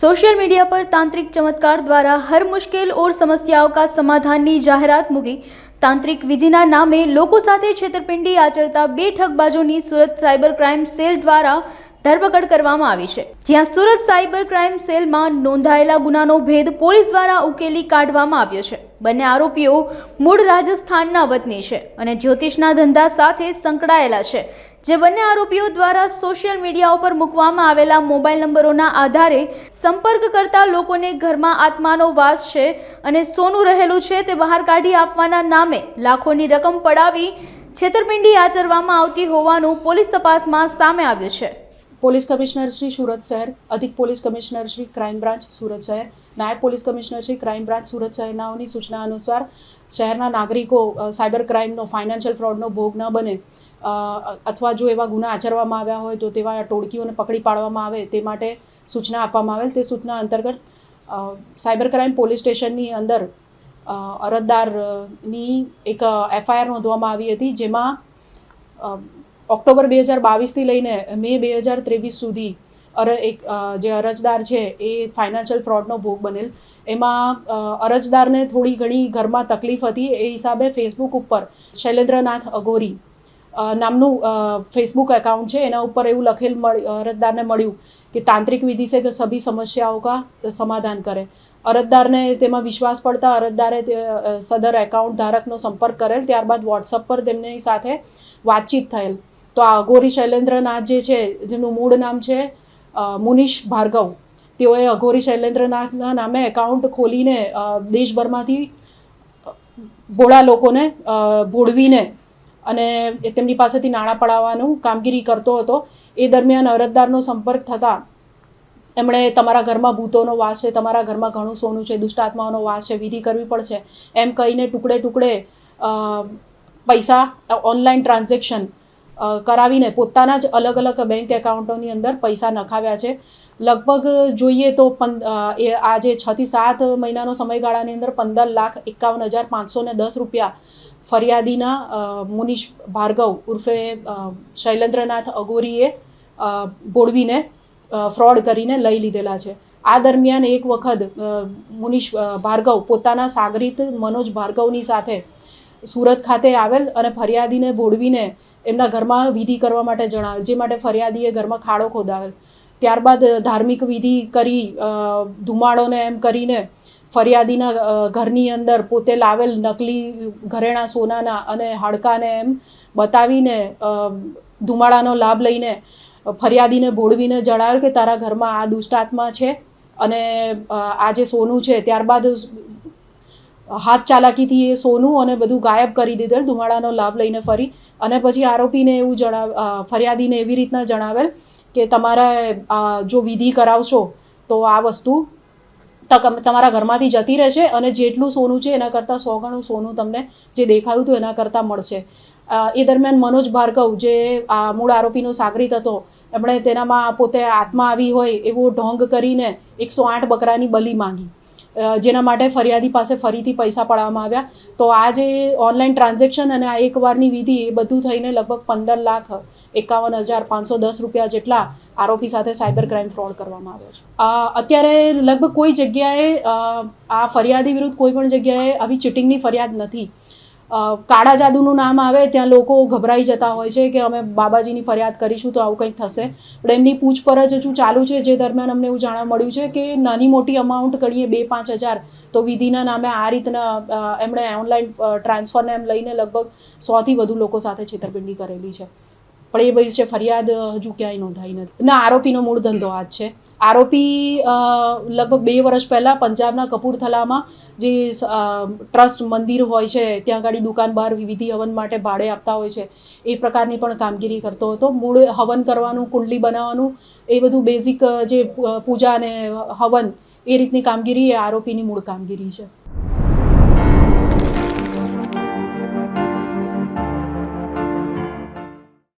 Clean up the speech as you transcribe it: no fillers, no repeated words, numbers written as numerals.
Social media पर तांत्रिक चमत्कार द्वारा हर मुश्किल और समस्याओं का समाधानની જાહેરાત મૂકી તાંત્રિક વિધિના નામે લોકો સાથે છેતરપિંડી આચરતા બે ઠગબાજોની સુરત સાયબર ક્રાઇમ સેલ દ્વારા ધરપકડ કરવામાં આવી છે। જ્યાં સુરત સાયબર ક્રાઇમ સેલમાં નોંધાયેલા ગુનાનો ભેદ પોલીસ દ્વારા ઉકેલી કાઢવામાં આવ્યો છે। બંને આરોપીઓ મૂળ રાજસ્થાનના વતની છે અને જ્યોતિષના ધંધા સાથે સંકળાયેલા છે। જે બંને આરોપીઓ દ્વારા સોશિયલ મીડિયા ઉપર મૂકવામાં આવેલા મોબાઈલ નંબરોના આધારે સંપર્ક કરતા લોકોને ઘરમાં આત્માનો વાસ છે અને સોનું રહેલું છે તે બહાર કાઢી આપવાના નામે લાખોની રકમ પડાવી છેતરપિંડી આચરવામાં આવતી હોવાનું પોલીસ તપાસમાં સામે આવ્યું છે। પોલીસ કમિશનર શ્રી સુરત શહેર, અધિક police commissioner Shri crime branch Surat શહેર, નાયબ police commissioner Shri crime branch Surat શહેરનાઓની સૂચના અનુસાર શહેરના નાગરિકો સાયબર ક્રાઇમનો ફાઇનાન્શિયલ ફ્રોડનો ભોગ ન બને અથવા જો એવા ગુના આચરવામાં આવ્યા હોય તો તેવા ટોળકીઓને પકડી પાડવામાં આવે તે માટે સૂચના આપવામાં આવેલ। તે સૂચના અંતર્ગત સાયબર ક્રાઇમ પોલીસ સ્ટેશનની અંદર અરજદારની એક FIR નોંધવામાં આવી હતી, જેમાં ઓક્ટોબર 2022થી લઈને મે 2023 સુધી જે અરજદાર છે એ ફાઇનાન્શિયલ ફ્રોડનો ભોગ બનેલ। એમાં અરજદારને થોડી ઘણી ઘરમાં તકલીફ હતી, એ હિસાબે ફેસબુક ઉપર શૈલેન્દ્રનાથ અઘોરી નામનું ફેસબુક એકાઉન્ટ છે, એના ઉપર એવું લખેલ અરજદારને મળ્યું કે તાંત્રિક વિધિ से सभी समस्याओं का समाधान करे। અરજદારને તેમાં વિશ્વાસ પડતા અરજદારે સદર એકાઉન્ટ ધારકનો સંપર્ક કરેલ। ત્યારબાદ વોટ્સઅપ પર તેમની સાથે વાતચીત થયેલ। તો આ અઘોરી શૈલેન્દ્રનાથ જે છે, જેનું મૂળ નામ છે મુનીશ ભાર્ગવ, તેઓએ અઘોરી શૈલેન્દ્રનાથના નામે એકાઉન્ટ ખોલીને દેશભરમાંથી ભોળા લોકોને ભોળવીને અને તેમની પાસેથી નાણાં પડાવવાનું કામગીરી કરતો હતો। એ દરમિયાન અરજદારનો સંપર્ક થતાં એમણે તમારા ઘરમાં ભૂતોનો વાસ છે, તમારા ઘરમાં ઘણું સોનું છે, દુષ્ટ આત્માઓનો વાસ છે, વિધિ કરવી પડશે એમ કહીને ટુકડે ટુકડે પૈસા ઓનલાઈન ટ્રાન્ઝેક્શન કરાવીને પોતાના જ અલગ અલગ બેંક એકાઉન્ટોની અંદર પૈસા નખાવ્યા છે। લગભગ જોઈએ તો આ જે 6 થી 7 મહિનાનો સમયગાળાની અંદર 15,51,510 રૂપિયા ફરિયાદીના મુનીશ ભાર્ગવ ઉર્ફે શૈલેન્દ્રનાથ અઘોરીએ બોળવીને ફ્રોડ કરીને લઈ લીધેલા છે। આ દરમિયાન એક વખત મુનીશ ભાર્ગવ પોતાના સાગરીત મનોજ ભાર્ગવની સાથે સુરત ખાતે આવેલ અને ફરિયાદીને બોળવીને એમના ઘરમાં વિધિ કરવા માટે જણાવેલ, જે માટે ફરિયાદીએ ઘરમાં ખાડો ખોદાવેલ। ત્યારબાદ ધાર્મિક વિધિ કરી ધુમાડોને એમ કરીને ફરિયાદીના ઘરની અંદર પોતે લાવેલ નકલી ઘરેણા સોનાના અને હાડકાને એમ બતાવીને ધુમાડાનો લાભ લઈને ફરિયાદીને બોળવીને જણાવેલ કે તારા ઘરમાં આ દુષ્ટ આત્મા છે અને આ જે સોનું છે। ત્યારબાદ હાથ ચાલાકીથી એ સોનું અને બધું ગાયબ કરી દીધેલ ધુમાડાનો લાભ લઈને ફરી। અને પછી આરોપીને એવું ફરિયાદીને એવી રીતના જણાવેલ કે તમારે જો વિધિ કરાવશો તો આ વસ્તુ તમારા ઘરમાંથી જતી રહેશે અને જેટલું સોનું છે એના કરતાં 100 ગણું સોનું તમને જે દેખાયું હતું એના કરતાં મળશે। એ દરમિયાન મનોજ ભાર્ગવ જે મૂળ આરોપીનો સાગરીત હતો, એમણે તેનામાં પોતે આત્મા આવી હોય એવો ઢોંગ કરીને 108 બકરાની બલી માંગી, જેના માટે ફરિયાદી પાસે ફરીથી પૈસા પડાવવામાં આવ્યા। તો આ જે ઓનલાઈન ટ્રાન્ઝેક્શન અને આ એકવારની વિધિ એ બધું થઈને લગભગ 15,51,510 રૂપિયા જેટલા આરોપી સાથે સાયબર ક્રાઇમ ફ્રોડ કરવામાં આવ્યો છે। અત્યારે લગભગ કોઈ જગ્યાએ આ ફરિયાદી વિરુદ્ધ કોઈ પણ જગ્યાએ આવી ચીટિંગની ફરિયાદ નથી। કાળા જાદુનું નામ આવે ત્યાં લોકો ગભરાઈ જતા હોય છે કે અમે બાબાજીની ફરિયાદ કરીશું તો આવું કંઈક થશે, પણ એમની પૂછપરછ હજુ ચાલુ છે। જે દરમિયાન અમને એવું જાણવા મળ્યું છે કે નાની મોટી અમાઉન્ટ ગણીએ 2-5 હજાર તો વિધિના નામે આ રીતના એમણે ઓનલાઈન ટ્રાન્સફરને એમ લઈને લગભગ 100થી વધુ લોકો સાથે છેતરપિંડી કરેલી છે, પણ એ વિશે ફરિયાદ હજુ ક્યાંય નોંધાઈ નથી। ના, આરોપીનો મૂળ ધંધો આ જ છે। આરોપી લગભગ 2 વર્ષ પહેલાં પંજાબના કપૂરથલામાં જે ટ્રસ્ટ મંદિર હોય છે ત્યાં આગળ દુકાન બહાર વિધિ હવન માટે ભાડે આપતા હોય છે, એ પ્રકારની પણ કામગીરી કરતો હતો। મૂળ હવન કરવાનું, કુંડલી બનાવવાનું, એ બધું બેઝિક જે પૂજા અને હવન એ રીતની કામગીરી એ આરોપીની મૂળ કામગીરી છે।